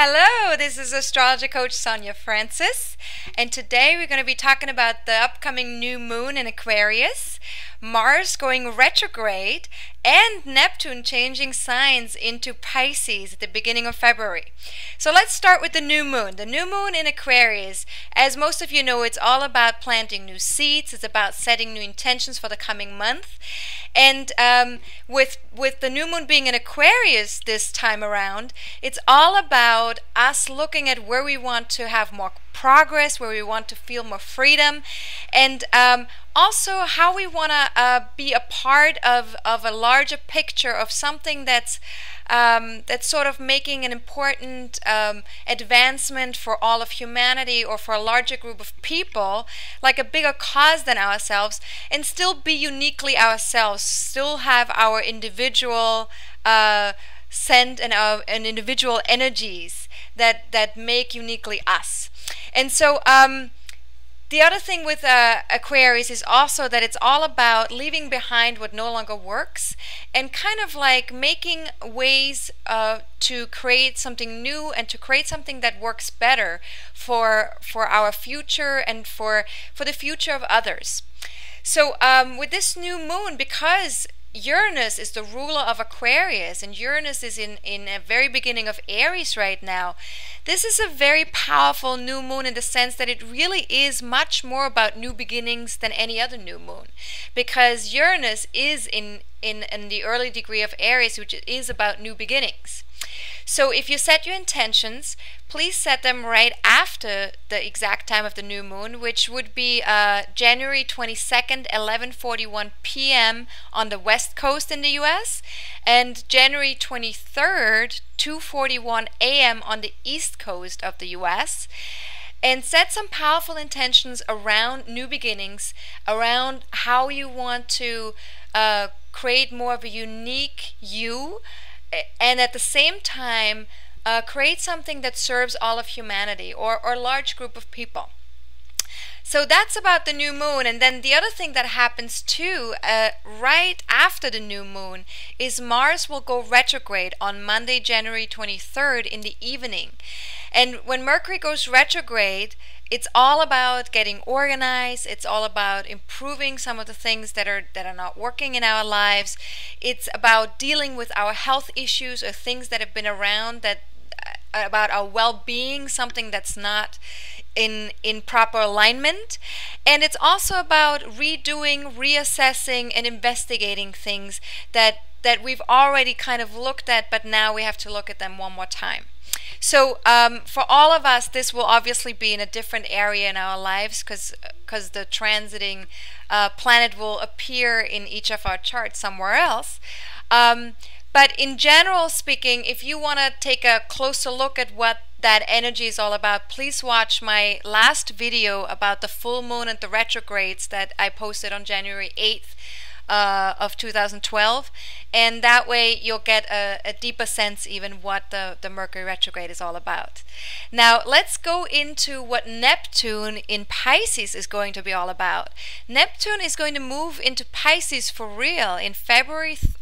Hello, this is Astrologer Coach Sonja Francis, and today we're going to be talking about the upcoming new moon in Aquarius, Mars going retrograde, and Neptune changing signs into Pisces at the beginning of February. So let's start with the new moon. The new moon in Aquarius, as most of you know, it's all about planting new seeds. It's about setting new intentions for the coming month. And with the new moon being in Aquarius this time around, it's all about us looking at where we want to have more progress, where we want to feel more freedom, and also how we want to be a part of a larger picture of something that's sort of making an important advancement for all of humanity or for a larger group of people, like a bigger cause than ourselves, and still be uniquely ourselves, still have our individual scent and our individual energies that make uniquely us. And so the other thing with Aquarius is also that it's all about leaving behind what no longer works and kind of like making ways to create something new and to create something that works better for our future and for the future of others. So with this new moon, because Uranus is the ruler of Aquarius, and Uranus is in a very beginning of Aries right now. This is a very powerful new moon in the sense that it really is much more about new beginnings than any other new moon, because Uranus is in the early degree of Aries, which is about new beginnings. So if you set your intentions, please set them right after the exact time of the new moon, which would be January 22nd, 11:41 p.m. on the west coast in the US, and January 23rd, 2:41 a.m. on the east coast of the US. And set some powerful intentions around new beginnings, around how you want to create more of a unique you, and at the same time create something that serves all of humanity or a large group of people. So that's about the new moon. And then the other thing that happens too right after the new moon is Mars will go retrograde on Monday, January 23rd in the evening. And when Mercury goes retrograde, it's all about getting organized. It's all about improving some of the things that are not working in our lives. It's about dealing with our health issues or things that have been around, that about our well-being, something that's not in proper alignment. And it's also about redoing, reassessing, and investigating things that we've already kind of looked at, but now we have to look at them one more time. So for all of us, this will obviously be in a different area in our lives because the transiting planet will appear in each of our charts somewhere else. But in general speaking, if you want to take a closer look at what that energy is all about, please watch my last video about the full moon and the retrogrades that I posted on January 8th. Of 2012, and that way you'll get a deeper sense even what the Mercury retrograde is all about. Now let's go into what Neptune in Pisces is going to be all about. Neptune is going to move into Pisces for real in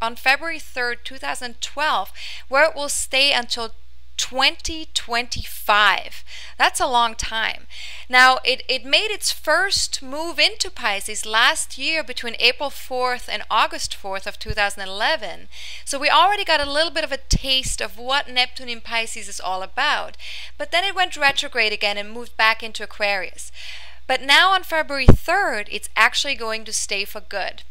on February 3rd, 2012, where it will stay until 2025. That's a long time. Now it made its first move into Pisces last year between April 4th and August 4th of 2011. So we already got a little bit of a taste of what Neptune in Pisces is all about. But then it went retrograde again and moved back into Aquarius. But now on February 3rd, it's actually going to stay for good.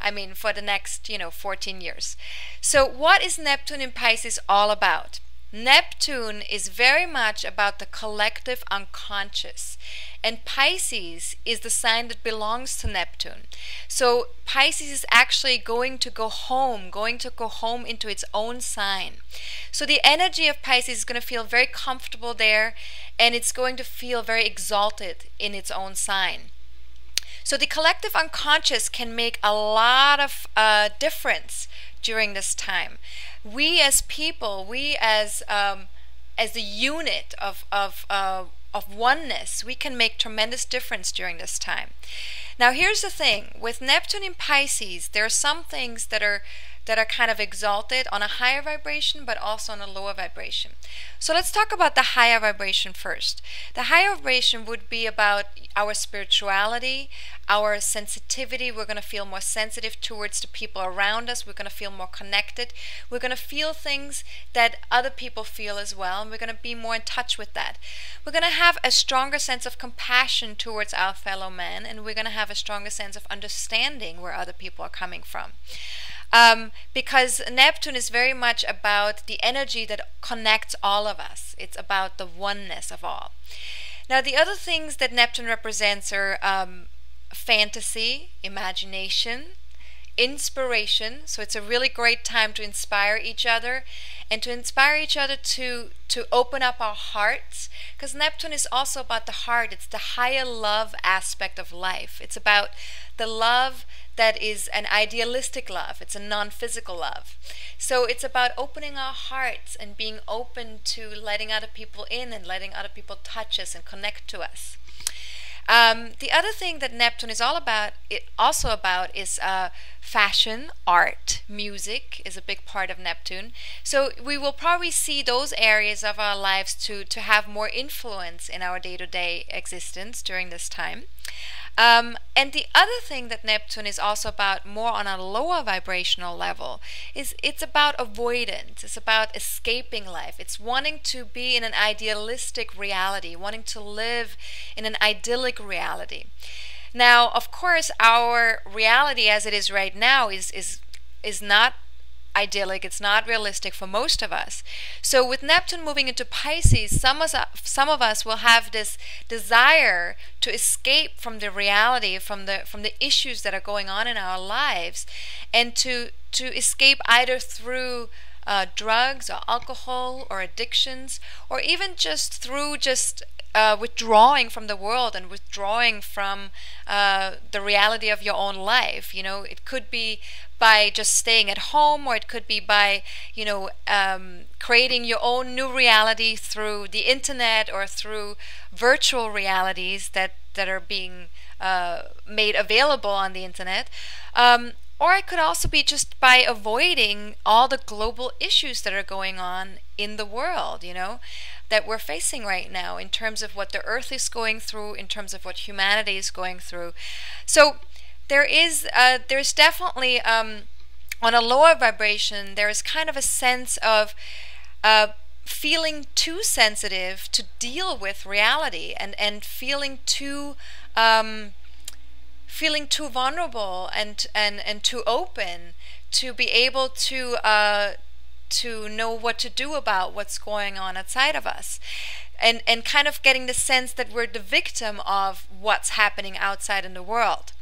I mean, for the next, 14 years. So what is Neptune in Pisces all about? Neptune is very much about the collective unconscious, and Pisces is the sign that belongs to Neptune. So Pisces is actually going to go home into its own sign. So the energy of Pisces is going to feel very comfortable there, and it's going to feel very exalted in its own sign. So the collective unconscious can make a lot of difference during this time. We as people, we as the unit of oneness, we can make tremendous difference during this time. Now here's the thing, with Neptune in Pisces, there are some things that are that are kind of exalted on a higher vibration, but also on a lower vibration. So let's talk about the higher vibration first. The higher vibration would be about our spirituality, our sensitivity. We're going to feel more sensitive towards the people around us. We're going to feel more connected. We're going to feel things that other people feel as well, and we're going to be more in touch with that. We're going to have a stronger sense of compassion towards our fellow man, and we're going to have a stronger sense of understanding where other people are coming from. Because Neptune is very much about the energy that connects all of us. It's about the oneness of all. Now, the other things that Neptune represents are fantasy, imagination, inspiration. So it's a really great time to inspire each other, and to inspire each other to open up our hearts, because Neptune is also about the heart. It's the higher love aspect of life. It's about the love that is an idealistic love. It's a non-physical love. So it's about opening our hearts and being open to letting other people in and letting other people touch us and connect to us. The other thing that Neptune is also about is fashion, art, music is a big part of Neptune. So we will probably see those areas of our lives to have more influence in our day-to-day existence during this time. And the other thing that Neptune is also about, more on a lower vibrational level, is it's about avoidance. It's about escaping life. It's wanting to be in an idealistic reality, wanting to live in an idyllic reality. Now, of course, our reality as it is right now is not idyllic. It's not realistic for most of us. So with Neptune moving into Pisces, some of us will have this desire to escape from the reality, from the issues that are going on in our lives, and to escape either through drugs or alcohol or addictions, or even just through withdrawing from the world and withdrawing from the reality of your own life. You know, it could be by just staying at home, or it could be by, creating your own new reality through the internet or through virtual realities that are being made available on the internet. Or it could also be just by avoiding all the global issues that are going on in the world, that we're facing right now, in terms of what the earth is going through, in terms of what humanity is going through. So there's definitely, on a lower vibration, there is kind of a sense of feeling too sensitive to deal with reality, and feeling too vulnerable and too open to be able to know what to do about what's going on outside of us, and kind of getting the sense that we're the victim of what's happening outside in the world.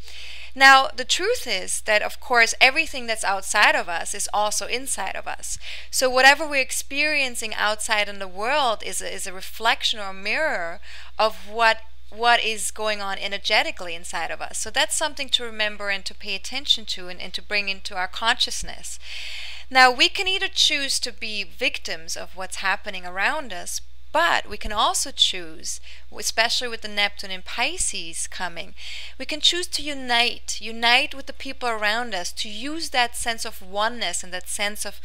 Now, the truth is that, of course, everything that's outside of us is also inside of us. So whatever we're experiencing outside in the world is a reflection or a mirror of what is going on energetically inside of us. So that's something to remember and to pay attention to, and to bring into our consciousness. Now, we can either choose to be victims of what's happening around us, but we can also choose, especially with the Neptune in Pisces coming, we can choose to unite with the people around us, to use that sense of oneness and that sense of,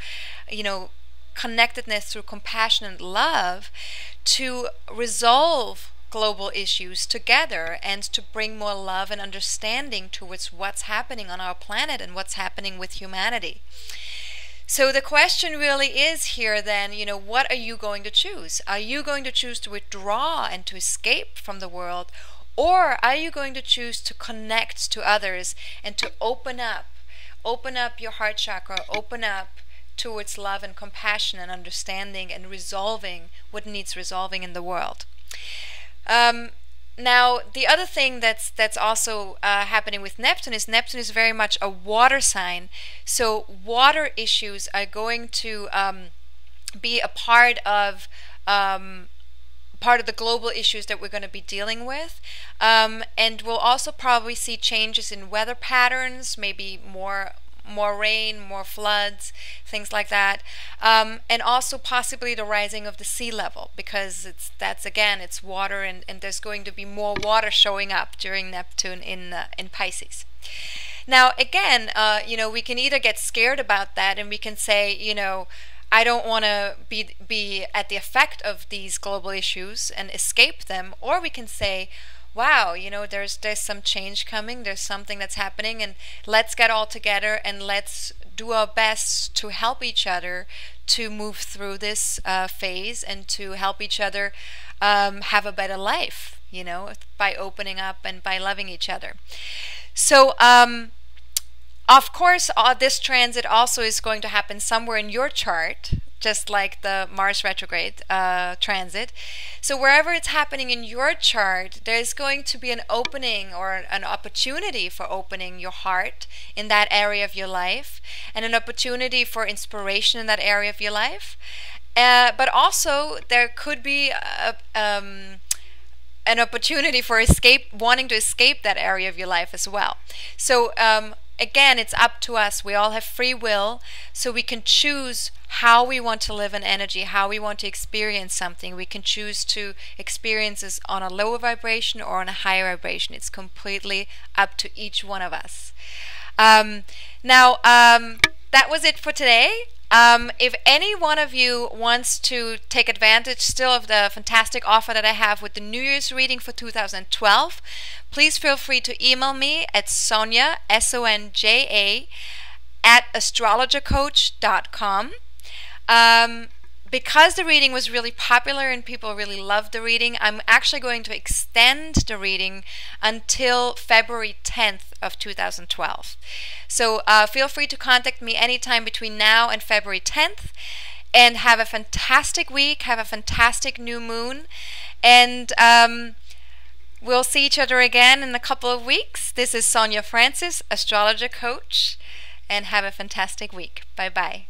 connectedness through compassion and love, to resolve global issues together, and to bring more love and understanding towards what's happening on our planet and what's happening with humanity. So the question really is here then, what are you going to choose? Are you going to choose to withdraw and to escape from the world? Or are you going to choose to connect to others and to open up your heart chakra, open up towards love and compassion and understanding, and resolving what needs resolving in the world? Now, the other thing that's also happening with Neptune is very much a water sign. So water issues are going to be a part of the global issues that we're going to be dealing with. And we'll also probably see changes in weather patterns, maybe more rain, more floods, things like that, and also possibly the rising of the sea level, because it's water, and there's going to be more water showing up during Neptune in Pisces. Now, again, we can either get scared about that and we can say, I don't want to be at the effect of these global issues and escape them, or we can say, wow, there's some change coming, there's something that's happening, and let's get all together and let's do our best to help each other to move through this phase and to help each other have a better life, by opening up and by loving each other. So, of course, this transit also is going to happen somewhere in your chart, just like the Mars retrograde transit. So wherever it's happening in your chart, there's going to be an opening or an opportunity for opening your heart in that area of your life, and an opportunity for inspiration in that area of your life. But also there could be an opportunity for wanting to escape that area of your life as well. So again, it's up to us. We all have free will, so we can choose how we want to live in energy, how we want to experience something. We can choose to experience this on a lower vibration or on a higher vibration. It's completely up to each one of us. Now, that was it for today. If any one of you wants to take advantage still of the fantastic offer that I have with the New Year's reading for 2012, please feel free to email me at Sonja, Sonja, at AstrologerCoach.com. Because the reading was really popular and people really loved the reading, I'm actually going to extend the reading until February 10th of 2012. So feel free to contact me anytime between now and February 10th. And have a fantastic week, have a fantastic new moon. And we'll see each other again in a couple of weeks. This is Sonja Francis, Astrologer Coach. And have a fantastic week. Bye-bye.